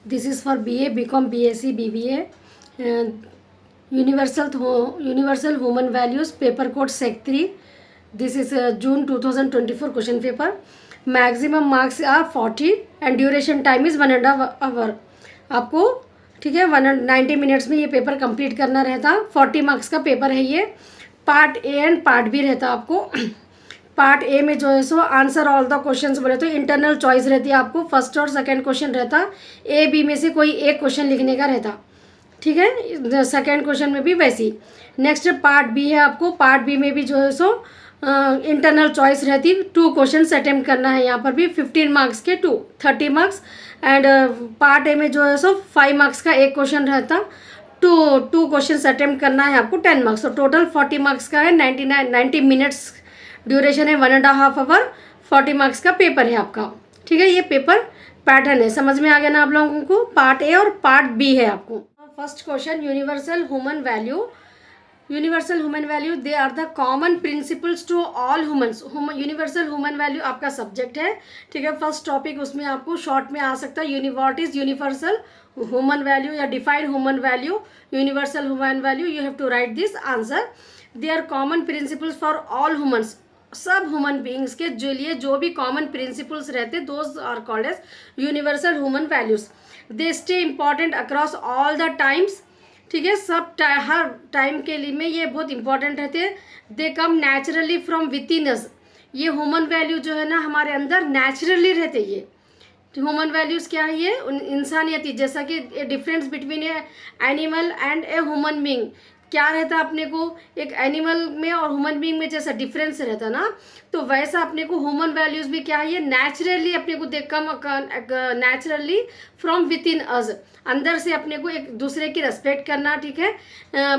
This is for BA, BCom, BSc, BBA. Universal Human Values, paper code Sec 3. This is June 2024 question paper. Maximum marks are 40 and duration time is 1.5 hour. आपको ठीक है 190 minutes में ये paper complete करना रहता. 40 marks का paper है ये. Part A and part B रहता आपको. पार्ट ए में जो है सो आंसर ऑल द क्वेश्चंस बोले तो इंटरनल चॉइस रहती है आपको. फर्स्ट और सेकंड क्वेश्चन रहता. ए बी में से कोई एक क्वेश्चन लिखने का रहता. ठीक है. सेकंड क्वेश्चन में भी वैसी. नेक्स्ट पार्ट बी है आपको. पार्ट बी में भी जो है सो इंटरनल चॉइस रहती. 2 क्वेश्चन अटेम्प्ट करना है यहाँ पर भी. 15 मार्क्स के 2 30 मार्क्स. एंड पार्ट ए में जो है सो 5 मार्क्स का एक क्वेश्चन रहता. टू क्वेश्चन अटेम्प्ट करना है आपको 10 मार्क्स. तो टोटल 40 मार्क्स का है. 90 मिनट्स ड्यूरेशन है. 1.5 आवर. 40 मार्क्स का पेपर है आपका. ठीक है. ये पेपर पैटर्न है. समझ में आ गया ना आप लोगों को. पार्ट ए और पार्ट बी है आपको. First question universal human value. Universal human value they are the common principles to all humans. Universal human value आपका सब्जेक्ट है. ठीक है. फर्स्ट टॉपिक उसमें आपको शॉर्ट में आ सकता है. What is universal human value या define human value. Universal human value you have to write this answer. They are common principles for all humans. सब ह्यूमन बीइंग्स के जो लिए जो भी कॉमन प्रिंसिपल्स रहते those are called as universal human values. They stay important across all the times. ठीक है. हर time के लिए में ये बहुत इंपॉर्टेंट रहते. They come naturally from within us. ये ह्यूमन वैल्यू जो है ना हमारे अंदर नेचुरली रहते. ये ह्यूमन वैल्यूज़ क्या है. ये इंसानियत. जैसा कि difference between A animal and a human being क्या रहता अपने को. एक एनिमल में और ह्यूमन बीइंग में जैसा डिफरेंस रहता ना तो वैसा अपने को ह्यूमन वैल्यूज़ भी क्या है ये नेचुरली अपने को देख come naturally from within us. अंदर से अपने को एक दूसरे की रेस्पेक्ट करना. ठीक है.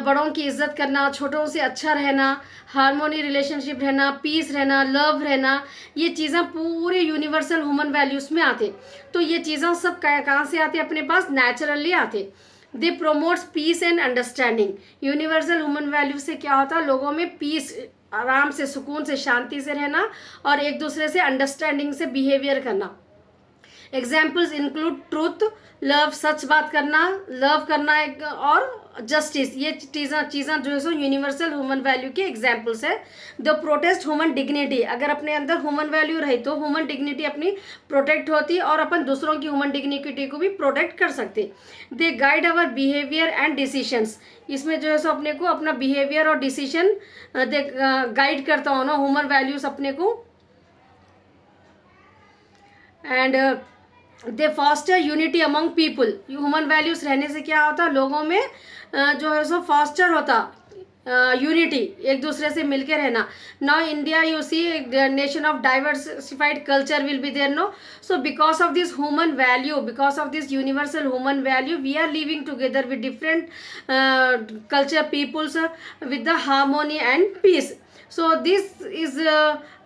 बड़ों की इज्जत करना. छोटों से अच्छा रहना. हारमोनी रिलेशनशिप रहना. पीस रहना. लव रहना. ये चीज़ें पूरे यूनिवर्सल ह्यूमन वैल्यूज़ में आते. तो ये चीज़ें सब कहाँ से आते अपने पास नेचुरली आते. They promotes peace and understanding. Universal human value से क्या होता है लोगों में पीस आराम से सुकून से शांति से रहना और एक दूसरे से अंडरस्टैंडिंग से बिहेवियर करना. Examples include truth love. सच बात करना. लव करना एक और जस्टिस. ये चीज़ें जो है सो यूनिवर्सल ह्यूमन वैल्यू के एग्जाम्पल्स है. The protest human dignity. अगर अपने अंदर ह्यूमन वैल्यू रही तो ह्यूमन डिग्निटी अपनी प्रोटेक्ट होती और अपन दूसरों की ह्यूमन डिग्निटी को भी प्रोटेक्ट कर सकते. They guide our behaviour and decisions. इसमें जो है सो अपने को अपना बिहेवियर और डिसीजन दे गाइड करता हो ना ह्यूमन वैल्यूज अपने को. And they foster unity among people. Human values रहने से क्या होता लोगों में जो है सो फॉस्टर होता यूनिटी. एक दूसरे से मिलके रहना. Now India you see nation of diversified culture will be there no. So because of this human value because of this universal human value we are living together with different culture peoples with the harmony and peace. So this is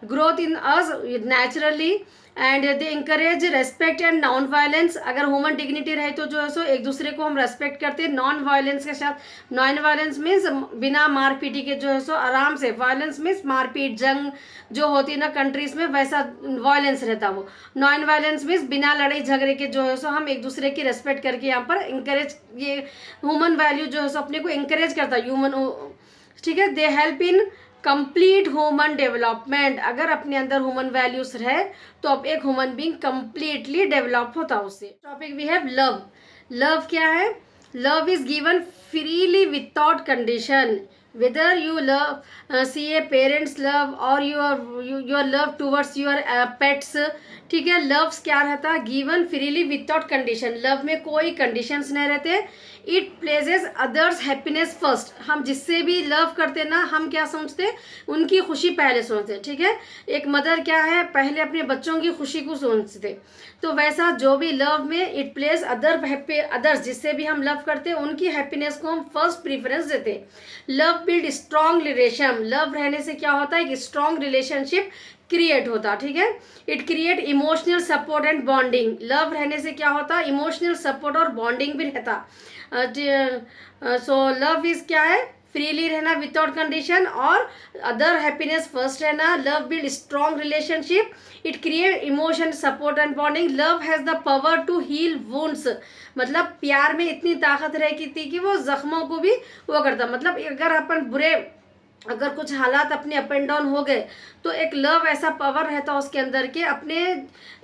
growth in us naturally and they encourage respect and non violence. अगर human dignity रहे तो जो है सो एक दूसरे को हम respect करते हैं नॉन वायलेंस के साथ. नॉन वायलेंस मीन्स बिना मारपीटी के जो है सो आराम से. वायलेंस मीन्स मारपीट जंग जो होती है ना कंट्रीज में वैसा वायलेंस रहता वो. नॉन वायलेंस मीन्स बिना लड़ाई झगड़े के जो है सो हम एक दूसरे की रेस्पेक्ट करके यहाँ पर इंकरेज. ये ह्यूमन वैल्यू जो है सो अपने को इंकरेज करता है ह्यूमन. ठीक है. They help in complete human development. अगर अपने अंदर ह्यूमन वैल्यूज रहे तो अब एक ह्यूमन बीइंग कंप्लीटली डेवलप होता है उससे. Topic we have love. Love क्या है. Love is given freely without condition. whether you love see a parents love or your love towards your pets. ठीक है. लव्स क्या रहता है given freely without condition. Love में कोई कंडीशंस नहीं रहते. It places others happiness first. हम जिससे भी लव करते ना हम क्या समझते उनकी खुशी पहले सोचते. ठीक है. एक मदर क्या है पहले अपने बच्चों की खुशी को सोचते. तो वैसा जो भी लव में इट प्लेस अदर्स जिससे भी हम लव करते उनकी हैप्पीनेस को हम फर्स्ट प्रीफरेंस देते. Love build strong relation. Love रहने से क्या होता है एक स्ट्रॉन्ग रिलेशनशिप क्रिएट होता. ठीक है. It create emotional support and bonding. Love रहने से क्या होता इमोशनल सपोर्ट और बॉन्डिंग भी रहता. सो लव इज क्या है फ्रीली रहना विदाउट कंडीशन, और अदर हैप्पीनेस फर्स्ट रहना। Love build strong relationship, it create emotion support and bonding. Love has the power to heal wounds, मतलब प्यार में इतनी ताकत रहती थी कि वो जख्मों को भी वो करता। मतलब अगर अपन बुरे, अगर कुछ हालात अपने अप एंड डाउन हो गए तो एक लव ऐसा पावर रहता है उसके अंदर के अपने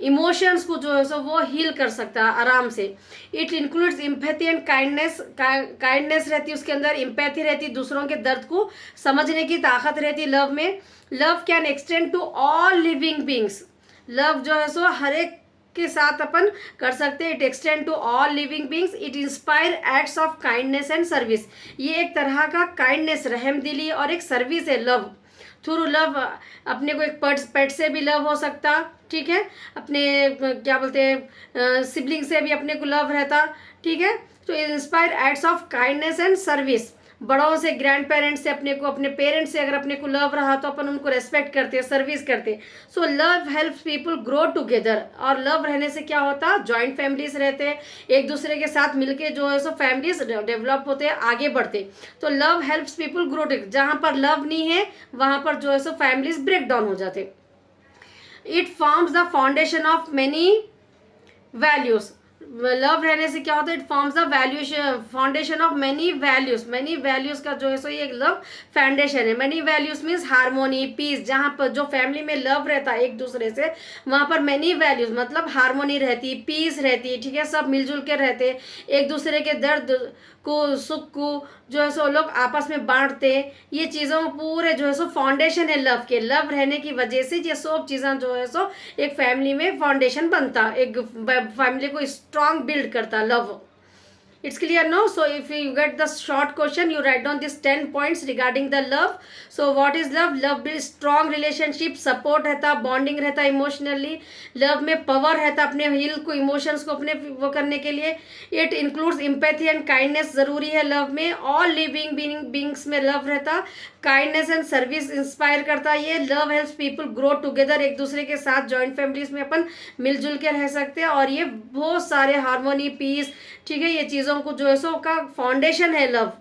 इमोशंस को जो है सो वो हील कर सकता है आराम से। It includes empathy and kindness, kindness रहती है उसके अंदर, एम्पैथी रहती है, दूसरों के दर्द को समझने की ताकत रहती है लव में। Love can extend to all living beings, love जो है सो हर एक के साथ अपन कर सकते हैं। It extend to all living beings, it inspire acts of kindness and service, ये एक तरह का काइंडनेस, रहमदिली और एक सर्विस है लव। थ्रू लव अपने को एक पेट से भी लव हो सकता, ठीक है, अपने क्या बोलते हैं सिबलिंग से भी अपने को लव रहता, ठीक है। तो inspire acts of kindness and service, बड़ों से, ग्रैंड पेरेंट्स से अपने को, अपने पेरेंट्स से अगर अपने को लव रहा तो अपन उनको रेस्पेक्ट करते हैं, सर्विस करते हैं। So love helps people grow together, और लव रहने से क्या होता, जॉइंट फैमिलीज रहते हैं, एक दूसरे के साथ मिलके जो है सो फैमिलीज डेवलप होते हैं, आगे बढ़ते। तो love helps people grow together, जहाँ पर लव नहीं है वहाँ पर जो है सो फैमिलीज ब्रेक डाउन हो जाते। It forms the foundation of many values, love रहने से क्या होता है, it forms the valuation foundation of many values, many values का जो है सो ये लव फाउंडेशन है। Many values means harmony, peace, जहाँ पर जो फैमिली में लव रहता है एक दूसरे से, वहाँ पर मैनी वैल्यूज मतलब हारमोनी रहती, पीस रहती, ठीक है, सब मिलजुल के रहते, एक दूसरे के दर्द को, सुख को जो है सो लोग आपस में बांटते। ये चीज़ों पूरे जो है सो फाउंडेशन है लव के, लव रहने की वजह से ये सब चीज़ें जो है सो एक फैमिली में फाउंडेशन बनता, एक फैमिली को स्ट्रांग बिल्ड करता love. It's clear now? So if you get the short question, you write down these 10 points regarding the love. So what is love? Love builds strong relationship, support रहता, bonding रहता emotionally, love में power रहता अपने heal को, emotions को अपने वो करने के लिए। It includes empathy and kindness, ज़रूरी है love में। all living beings में love रहता, काइंडनेस एंड सर्विस इंस्पायर करता है ये। Love helps people grow together, एक दूसरे के साथ जॉइंट फैमिलीज में अपन मिलजुल के रह सकते हैं, और ये बहुत सारे हार्मोनी, पीस, ठीक है, ये चीज़ों को जो है सो का फाउंडेशन है लव।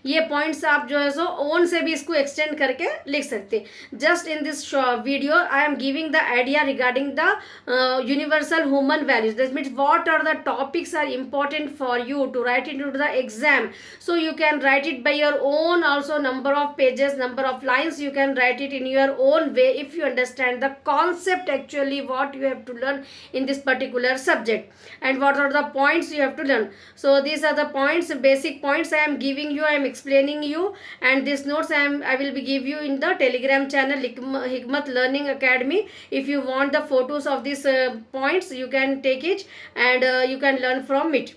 ये पॉइंट्स आप जो है सो ओन से भी इसको एक्सटेंड करके लिख सकते। Just in this video I am giving the idea regarding the universal human values, that means what are the topics are important for you to write in to the exam. So you can write it by your own also, number of pages, number of lines, you can write it in your own way if you understand the concept actually what you have to learn in this particular subject and what are the points you have to learn. So these are the points, basic points I am giving you, I am explaining you, and this notes I will be give you in the telegram channel Hikmat Learning Academy. If you want the photos of these points, you can take it and you can learn from it.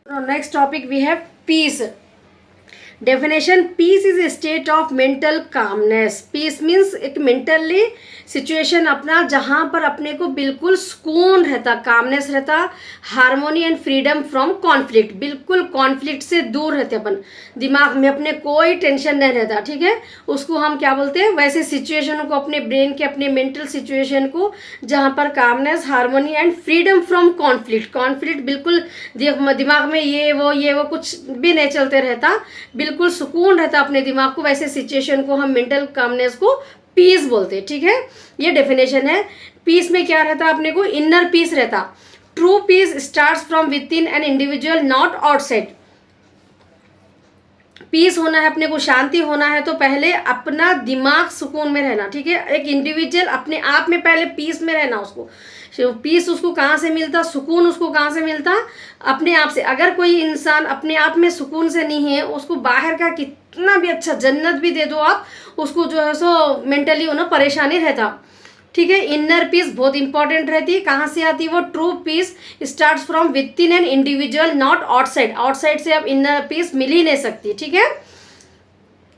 Now next topic we have peace. Definition: peace is a state of mental calmness. Peace means एक mentally situation अपना जहाँ पर अपने को बिल्कुल सुकून रहता, calmness रहता, harmony and freedom from conflict, बिल्कुल कॉन्फ्लिक्ट से दूर रहते अपन, दिमाग में अपने कोई टेंशन नहीं रहता, ठीक है, उसको हम क्या बोलते हैं, वैसे सिचुएशन को, अपने ब्रेन के, अपने मेंटल सिचुएशन को जहाँ पर calmness, harmony and freedom from conflict, conflict बिल्कुल दिमाग में ये वो कुछ भी नहीं चलते रहता, बिल्कुल सुकून रहता अपने दिमाग को, वैसे सिचुएशन को हम मेंटल कामनेस को पीस बोलते हैं, ठीक है। ये डेफिनेशन है। पीस में क्या रहता, अपने को इनर पीस रहता। True peace starts from within an individual, not outside. Peace होना है, अपने को शांति होना है तो पहले अपना दिमाग सुकून में रहना, ठीक है, एक इंडिविजुअल अपने आप में पहले पीस में रहना। उसको पीस उसको कहाँ से मिलता, सुकून उसको कहाँ से मिलता, अपने आप से। अगर कोई इंसान अपने आप में सुकून से नहीं है, उसको बाहर का कितना भी अच्छा जन्नत भी दे दो आप, उसको जो है सो मेंटली होना परेशानी रहता, ठीक है। इनर पीस बहुत इंपॉर्टेंट रहती है। कहाँ से आती है वो? True peace starts from within an individual, not outside. Outside से अब इनर पीस मिल ही नहीं सकती, ठीक है।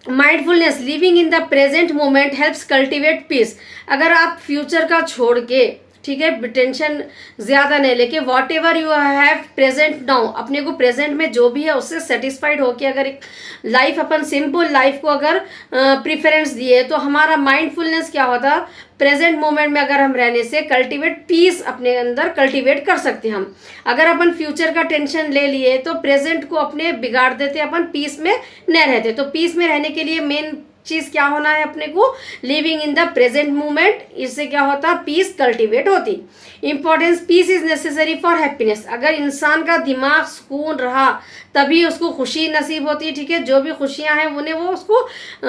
Mindfulness, living in the present moment helps cultivate peace. अगर आप फ्यूचर का छोड़ के ठीक है, टेंशन ज़्यादा नहीं लेके what ever you have present now, अपने को प्रेजेंट में जो भी है उससे सेटिस्फाइड होके अगर एक लाइफ, अपन सिंपल लाइफ को अगर प्रिफरेंस दिए तो हमारा माइंडफुलनेस क्या होता, प्रेजेंट मोमेंट में अगर हम रहने से कल्टीवेट पीस अपने अंदर कल्टीवेट कर सकते हैं हम। अगर अपन फ्यूचर का टेंशन ले लिए तो प्रेजेंट को अपने बिगाड़ देते, अपन पीस में नहीं रहते। तो पीस में रहने के लिए मेन चीज़ क्या होना है अपने को, living in the present moment. इससे क्या होता, पीस कल्टीवेट होती। Importance, peace is necessary for happiness. अगर इंसान का दिमाग सुकून रहा तभी उसको खुशी नसीब होती है, ठीक है। जो भी खुशियां हैं उन्हें वो उसको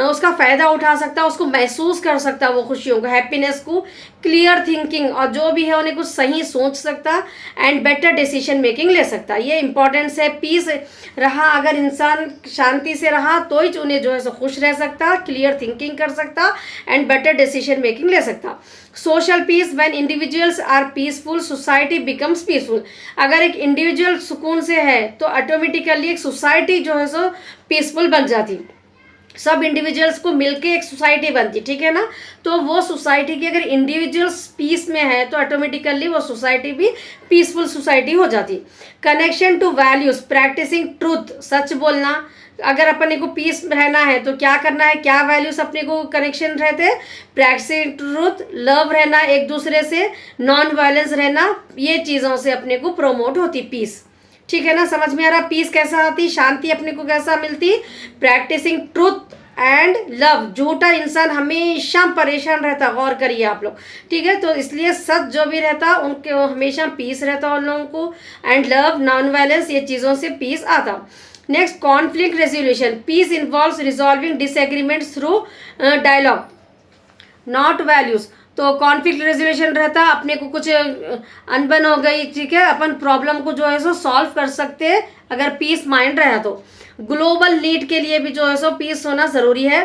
उसका फ़ायदा उठा सकता है, उसको महसूस कर सकता है वो खुशियों को, हैप्पीनेस को। क्लियर थिंकिंग, और जो भी है उन्हें कुछ सही सोच सकता, एंड बेटर डिसीजन मेकिंग ले सकता। ये इंपॉर्टेंस है। पीस रहा, अगर इंसान शांति से रहा तो ही उन्हें जो है सो खुश रह सकता, क्लियर थिंकिंग कर सकता, एंड बेटर डिसीजन मेकिंग ले सकता। Social peace, when individuals are peaceful society becomes peaceful. अगर एक इंडिविजुअल सुकून से है तो ऑटोमेटिकली एक सोसाइटी जो है सो पीसफुल बन जाती, सब इंडिविजुअल्स को मिलके एक सोसाइटी बनती, ठीक है ना। तो वो सोसाइटी की अगर इंडिविजुअल्स पीस में है तो ऑटोमेटिकली वो सोसाइटी भी पीसफुल सोसाइटी हो जाती। Connection to values, practising truth, सच बोलना। अगर अपने को पीस रहना है तो क्या करना है, क्या वैल्यूज अपने को कनेक्शन रहते हैं, प्रैक्टिसिंग ट्रूथ, लव रहना एक दूसरे से, नॉन वायलेंस रहना, ये चीज़ों से अपने को प्रोमोट होती पीस, ठीक है ना। समझ में आ रहा, पीस कैसा आती, शांति अपने को कैसा मिलती, प्रैक्टिसिंग ट्रूथ एंड लव। झूठा इंसान हमेशा परेशान रहता, गौर करिए आप लोग, ठीक है। तो इसलिए सच जो भी रहता उनके हमेशा पीस रहता उन लोगों को, एंड लव, नॉन वायलेंस, ये चीज़ों से पीस आता। Next, conflict resolution, peace involves resolving disagreements through dialogue not values. तो कॉन्फ्लिक्ट रेजोल्यूशन रहता, अपने को कुछ अनबन हो गई, ठीक है, अपन प्रॉब्लम को जो है सो सॉल्व कर सकते हैं अगर पीस माइंड रहा तो। ग्लोबल नीड के लिए भी जो है सो पीस होना ज़रूरी है।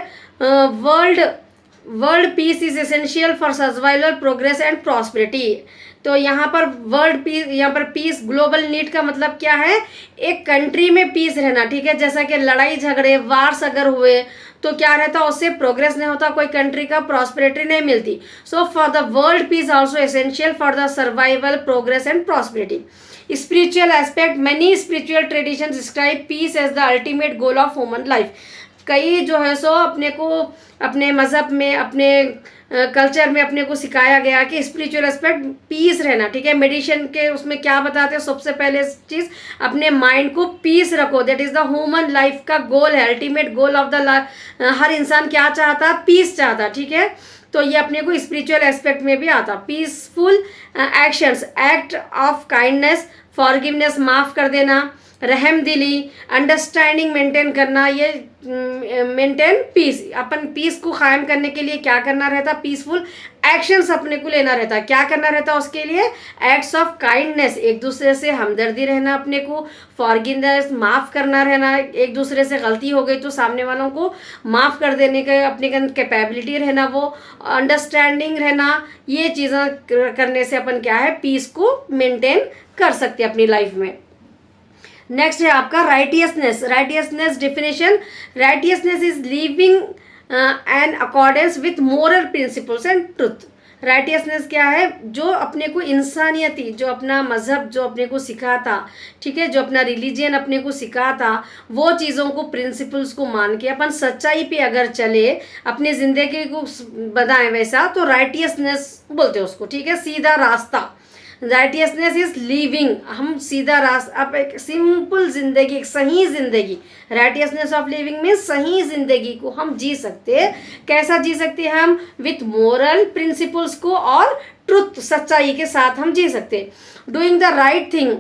World peace is essential for survival, progress and prosperity. तो यहाँ पर वर्ल्ड पीस, यहाँ पर पीस, ग्लोबल नीड का मतलब क्या है, एक कंट्री में पीस रहना, ठीक है। जैसा कि लड़ाई झगड़े, वार्स अगर हुए तो क्या रहता, उससे प्रोग्रेस नहीं होता, कोई कंट्री का प्रॉस्पेरिटी नहीं मिलती। So for the world peace also essential for the survival, progress and prosperity. Spiritual aspect, many spiritual tradition describe peace as the ultimate goal of human life. कई जो है सो अपने को अपने मज़हब में, अपने कल्चर में अपने को सिखाया गया कि स्पिरिचुअल एस्पेक्ट पीस रहना, ठीक है। मेडिटेशन के उसमें क्या बताते हैं, सबसे पहले चीज़ अपने माइंड को पीस रखो, that is the human life का गोल है, अल्टीमेट गोल ऑफ द हर इंसान क्या चाहता, पीस चाहता, ठीक है। तो ये अपने को स्पिरिचुअल एस्पेक्ट में भी आता। Peaceful actions, act of kindness, forgiveness, माफ़ कर देना, रहम दिली, अंडरस्टैंडिंग मेंटेन करना, ये मेंटेन पीस। अपन पीस को कायम करने के लिए क्या करना रहता, पीसफुल एक्शंस अपने को लेना रहता। क्या करना रहता उसके लिए, एक्ट्स ऑफ काइंडनेस, एक दूसरे से हमदर्दी रहना, अपने को फॉरगिवनेस, माफ़ करना रहना, एक दूसरे से गलती हो गई तो सामने वालों को माफ़ कर देने का अपने के अंदर कैपेबिलिटी रहना, वो अंडरस्टैंडिंग रहना। ये चीज़ें करने से अपन क्या है, पीस को मेंटेन कर सकते हैं अपनी लाइफ में। नेक्स्ट है आपका righteousness. Righteousness definition, righteousness is living in accordance with moral principles and truth. Righteousness क्या है, जो अपने को इंसानियती, जो अपना मज़हब जो अपने को सिखाता, ठीक है, जो अपना रिलीजन अपने को सिखाता, वो चीज़ों को, प्रिंसिपल्स को मान के अपन सच्चाई पे अगर चले, अपनी ज़िंदगी को बनाए वैसा, तो राइटियसनेस बोलते हैं उसको, ठीक है, सीधा रास्ता। राइटियसनेस इज लिविंग, हम सीधा रास्ता, अब एक सिंपल जिंदगी, एक सही जिंदगी, राइटियसनेस ऑफ लिविंग में सही जिंदगी को हम जी सकते हैं। कैसा जी सकते हैं हम, विथ मोरल प्रिंसिपल्स को और ट्रुथ, सच्चाई के साथ हम जी सकते हैं। Doing the right thing,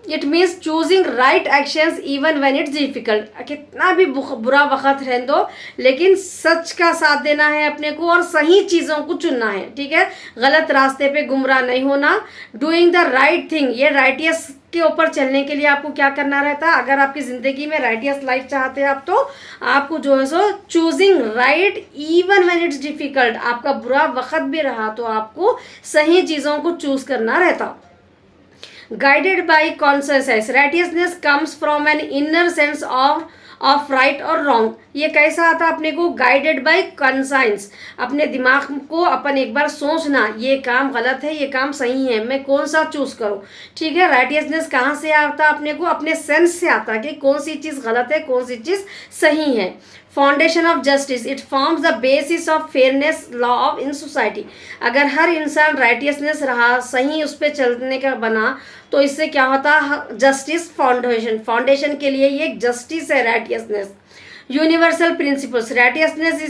it means choosing right actions even when it's difficult. कितना भी बुरा वक्त रहने दो, लेकिन सच का साथ देना है अपने को और सही चीज़ों को चुनना है, ठीक है, गलत रास्ते पे गुमराह नहीं होना। डूइंग द राइट थिंग, ये राइटियस के ऊपर चलने के लिए आपको क्या करना रहता है, अगर आपकी ज़िंदगी में राइटियस लाइफ चाहते हैं आप, तो आपको जो है सो choosing right even when it's difficult, आपका बुरा वक्त भी रहा तो आपको सही चीज़ों को चूज़ करना रहता। Guided by consciousness, righteousness comes from an inner sense of right or wrong. ये कैसा आता अपने को, गाइडेड बाय कंसाइंस, अपने दिमाग को अपन एक बार सोचना, ये काम गलत है, ये काम सही है, मैं कौन सा चूज करूं, ठीक है। राइटियसनेस कहाँ से आता अपने को, अपने सेंस से आता कि कौन सी चीज़ गलत है, कौन सी चीज़ सही है। Foundation of justice, it forms the basis of fairness law of in society. अगर हर इंसान राइटियसनेस रहा, सही उस पर चलने का बना, तो इससे क्या होता, जस्टिस फाउंडेशन, फाउंडेशन के लिए ये जस्टिस है righteousness. Universal principles, righteousness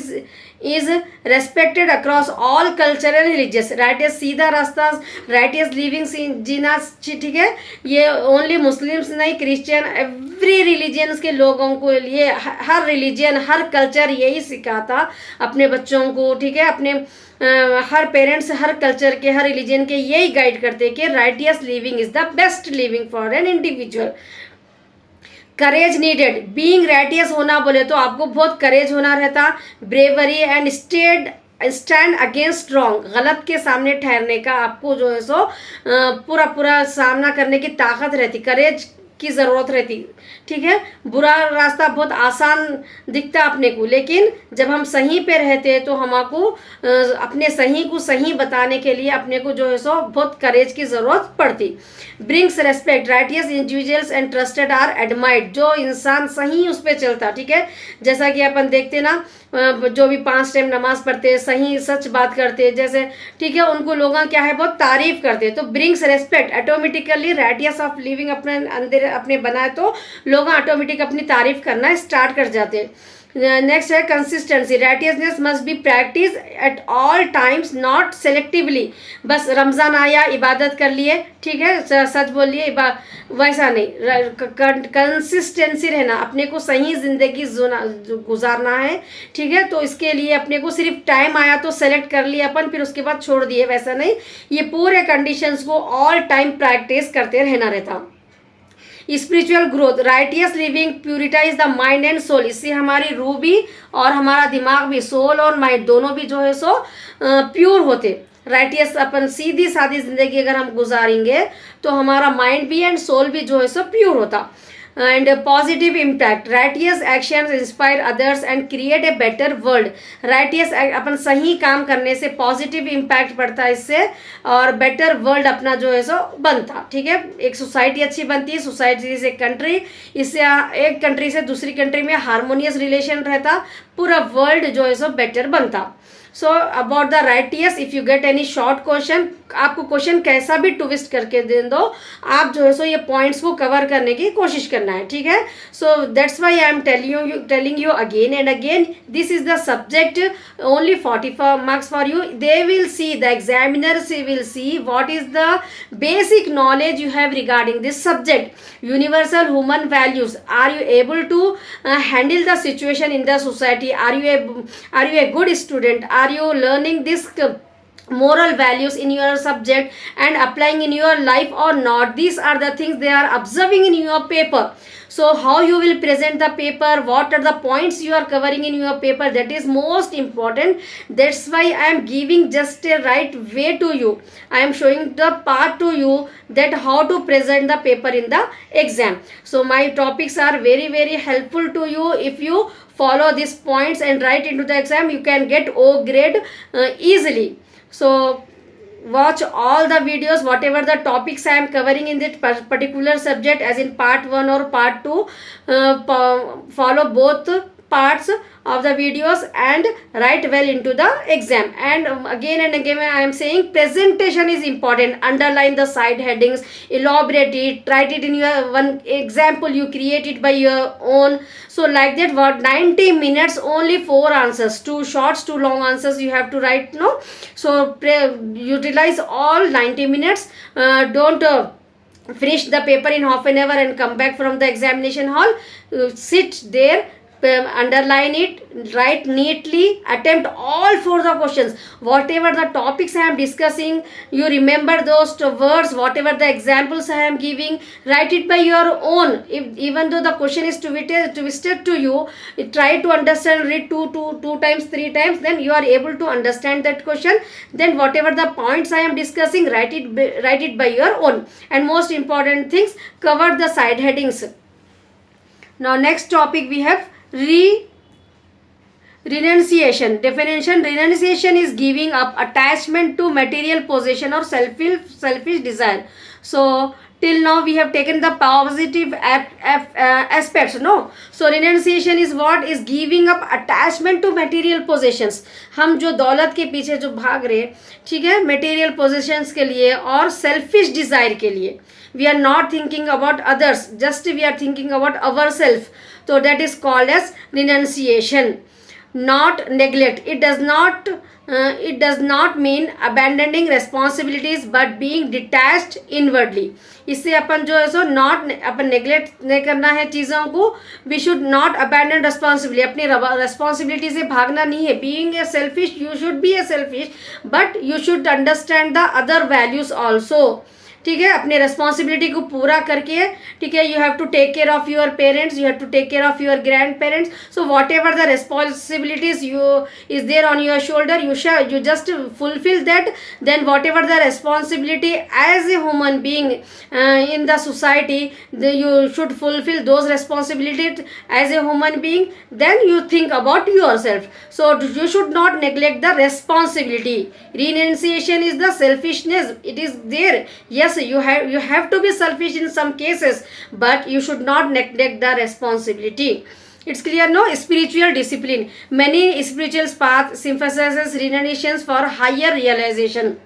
is respected across all culture and religious. Righteous सीधा रास्ता, राइटियस लिविंग जीना, ठीक है, ये ओनली मुस्लिम्स नहीं, क्रिश्चियन, एवरी रिलीजियंस के लोगों को लिए, हर रिलीजियन, हर कल्चर यही सिखाता अपने बच्चों को, ठीक है। अपने हर पेरेंट्स हर कल्चर के, हर रिलीजन के यही गाइड करते कि righteous living is the best living for an individual. Courage needed, being righteous होना बोले तो आपको बहुत करेज होना रहता, bravery and stand against wrong, गलत के सामने ठहरने का आपको जो है सो पूरा पूरा सामना करने की ताकत रहती, करेज की ज़रूरत रहती, ठीक है। बुरा रास्ता बहुत आसान दिखता अपने को, लेकिन जब हम सही पे रहते हैं तो हमको अपने सही को सही बताने के लिए अपने को जो है सो बहुत करेज की ज़रूरत पड़ती। Brings respect, righteous individuals and trusted are admired, जो इंसान सही उस पर चलता, ठीक है। जैसा कि अपन देखते ना, जो भी 5 टाइम नमाज पढ़ते, सही सच बात करते, जैसे, ठीक है, उनको लोग क्या है बहुत तारीफ करते। तो brings respect, automatically righteous of living अपने अंदर अपने बनाए तो लोग ऑटोमेटिक अपनी तारीफ करना स्टार्ट कर जाते। नेक्स्ट है consistency, righteousness must be practice at all times, not selectively. बस रमज़ान आया इबादत कर लिए, ठीक है, सच बोल लिए, वैसा नहीं, कंसिस्टेंसी रहना, अपने को सही ज़िंदगी गुजारना है, ठीक है। तो इसके लिए अपने को सिर्फ टाइम आया तो सेलेक्ट कर लिया अपन, फिर उसके बाद छोड़ दिए, वैसा नहीं, ये पूरे कंडीशंस को ऑल टाइम प्रैक्टिस करते रहना रहता। Spiritual growth, righteous living purifies the mind and soul, इससे हमारी रूह भी और हमारा दिमाग भी, सोल और माइंड दोनों भी जो है सो प्योर होते। राइटियस अपन सीधी सादी जिंदगी अगर हम गुजारेंगे तो हमारा माइंड भी एंड सोल भी जो है सो प्योर होता। And positive impact, righteous actions inspire others and create a better world. Righteous अपन सही काम करने से पॉजिटिव इम्पैक्ट पड़ता है इससे, और बेटर वर्ल्ड अपना जो है सो बनता, ठीक है। एक सोसाइटी अच्छी बनती है, सोसाइटी से कंट्री, इससे एक कंट्री से दूसरी कंट्री में हारमोनियस रिलेशन रहता, पूरा वर्ल्ड जो है सो बेटर बनता। So about the righteous, if you get any short question, आपको क्वेश्चन कैसा भी ट्विस्ट करके दे दो, आप जो है सो ये पॉइंट्स को कवर करने की कोशिश करना है, ठीक है। So that's why I am telling you again and again, this is the subject only 45 marks for you. They will see, the examiners will see what is the basic knowledge you have regarding this subject. Universal human values, are you able to handle the situation in the society, are you a good student, are you learning this moral values in your subject and applying in your life or not? These are the things they are observing in your paper. So how you will present the paper, what are the points you are covering in your paper, that is most important. That's why I am giving just a right way to you, I am showing the path to you that how to present the paper in the exam. So my topics are very very helpful to you. If you follow these points and write into the exam, you can get O grade easily. So watch all the videos, whatever the topics I am covering in that particular subject, as in part 1 or part 2, follow both parts of the videos and write well into the exam. And again and again I am saying presentation is important, underline the side headings, elaborate it, write it in your one example you create it by your own. So like that, what 90 minutes only 4 answers, 2 shorts 2 long answers you have to write, no. So utilize all 90 minutes. Don't finish the paper in half an hour and come back from the examination hall. Sit there, underline it, write neatly, attempt all 4 the questions, whatever the topics I am discussing, you remember those words, whatever the examples I am giving, write it by your own. If even though the question is twisted to you, try to understand, read two times 3 times, then you are able to understand that question. Then whatever the points I am discussing, write it by your own. And most important things, cover the side headings. Now next topic we have Renunciation definition: renunciation is giving up attachment to material possession or selfish desire. So till now we have taken the positive aspects, no? So renunciation is what? Is giving up attachment to material possessions. हम जो दौलत के पीछे जो भाग रहे, ठीक है, material possessions के लिए और selfish desire के लिए, we are not thinking about others, just we are thinking about ourselves. So that is called as renunciation. Not neglect, it does not mean abandoning responsibilities but being detached inwardly. इससे अपन जो है so not, upon neglect नहीं करना है चीज़ों को. We should not abandon responsibility, अपनी responsibility से भागना नहीं है. Being a selfish, you should be a selfish, but you should understand the other values also. ठीक है, अपने रिस्पॉन्सिबिलिटी को पूरा करके, ठीक है, you have to take care of your parents, you have to take care of your grandparents. So whatever the responsibilities you is there on your shoulder, you just fulfill that. Then whatever the responsibility as a human being in the society, you should fulfill those responsibilities as a human being. Then you think about yourself. So you should not neglect the responsibility. Renunciation is the selfishness, it is there. Yes, you have to be selfish in some cases, but you should not neglect the responsibility. It's clear, no? Spiritual discipline. Many spiritual paths emphasizes renunciation for higher realization.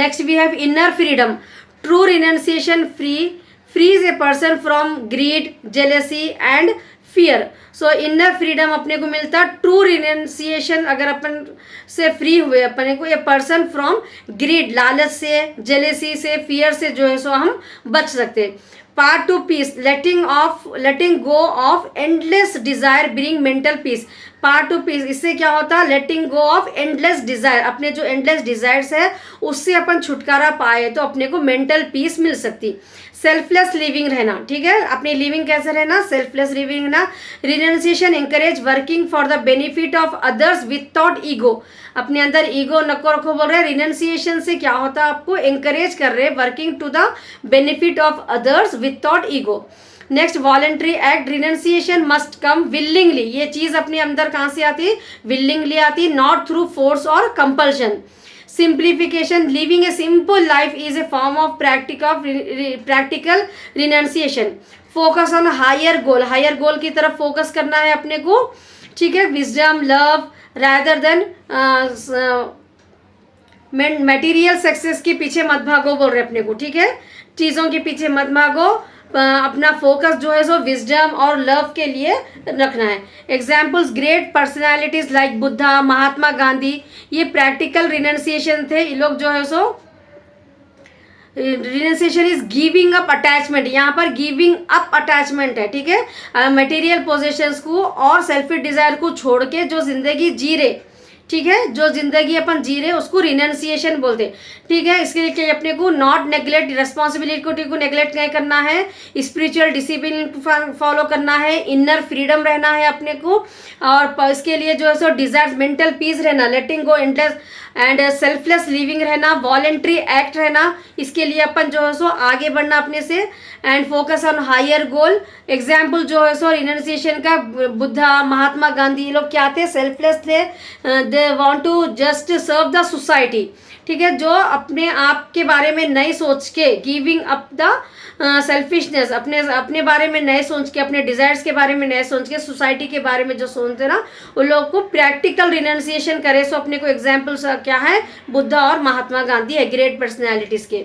Next we have inner freedom. True renunciation frees a person from greed, jealousy and fear. So inner freedom अपने को मिलता. True renunciation अगर अपन से free हुए अपने को, a person from grid, लालच से, जेलेसी से, फियर से जो है सो हम बच सकते. Part two peace, letting go of endless desire bring mental peace. Part two peace, इससे क्या होता है? Letting go of endless desire, अपने जो एंडलेस डिजायर्स है उससे अपन छुटकारा पाए तो अपने को मेंटल पीस मिल सकती. सेल्फलेस लिविंग रहना, ठीक है, अपनी लिविंग कैसे रहना? सेल्फलेस लिविंग रहना. Renunciation encourage working for the benefit of others without ego. अपने अंदर ईगो नको रखो बोल रहे. रिनंसिएशन से क्या होता है? आपको एंकरेज कर रहे working to the benefit of others without ego. Next voluntary act. Renunciation must come willingly. ये चीज अपने अंदर कहाँ से आती? विलिंगली आती, नॉट थ्रू फोर्स और compulsion. Simplification. Living a simple life is a form of practical renunciation. Focus on higher goal. Higher goal की तरफ फोकस करना है अपने को, ठीक है. Wisdom, love rather than material success के पीछे मत भागो बोल रहे अपने को, ठीक है. चीज़ों के पीछे मत भागो, अपना फोकस जो है सो विजडम और लव के लिए रखना है. Examples, great personalities like Buddha, Mahatma Gandhi, ये प्रैक्टिकल रिनंसिएशन थे. ये लोग जो है सो renunciation is giving up attachment. यहाँ पर गिविंग अप अटैचमेंट है, ठीक है. मटेरियल पोजेशंस को और सेल्फिश डिजायर को छोड़ के जो जिंदगी जी रहे, ठीक है, जो जिंदगी अपन जी रहे उसको रिनंसिएशन बोलते, ठीक है. इसके लिए अपने को नॉट नेग्लेक्ट, रिस्पॉन्सिबिलिटी को नेग्लेक्ट नहीं करना है, स्पिरिचुअल डिसिप्लिन फॉलो करना है, इनर फ्रीडम रहना है अपने को, और इसके लिए जो है सो डिजायर, मेंटल पीस रहना, लेटिंग गो इंटरेस्ट एंड सेल्फलेस लिविंग रहना, वॉलेंट्री एक्ट रहना. इसके लिए अपन जो है सो आगे बढ़ना अपने से, and focus on higher goal. Example जो है सो रिनंसिएशन का, बुद्धा, महात्मा गांधी, ये लोग क्या थे? सेल्फलेस थे. They want to just serve the society, ठीक है, जो अपने आप के बारे में नहीं सोच के, गिविंग अप द सेल्फिशनेस, अपने बारे में नहीं सोच के, अपने डिजायर्स के बारे में नहीं सोच के, सोसाइटी के बारे में जो सोचते ना, उन लोगों को प्रैक्टिकल रिनंसिएशन करे. सो अपने को एग्जाम्पल्स क्या है? बुद्धा और महात्मा गांधी है, ग्रेट पर्सनैलिटीज के.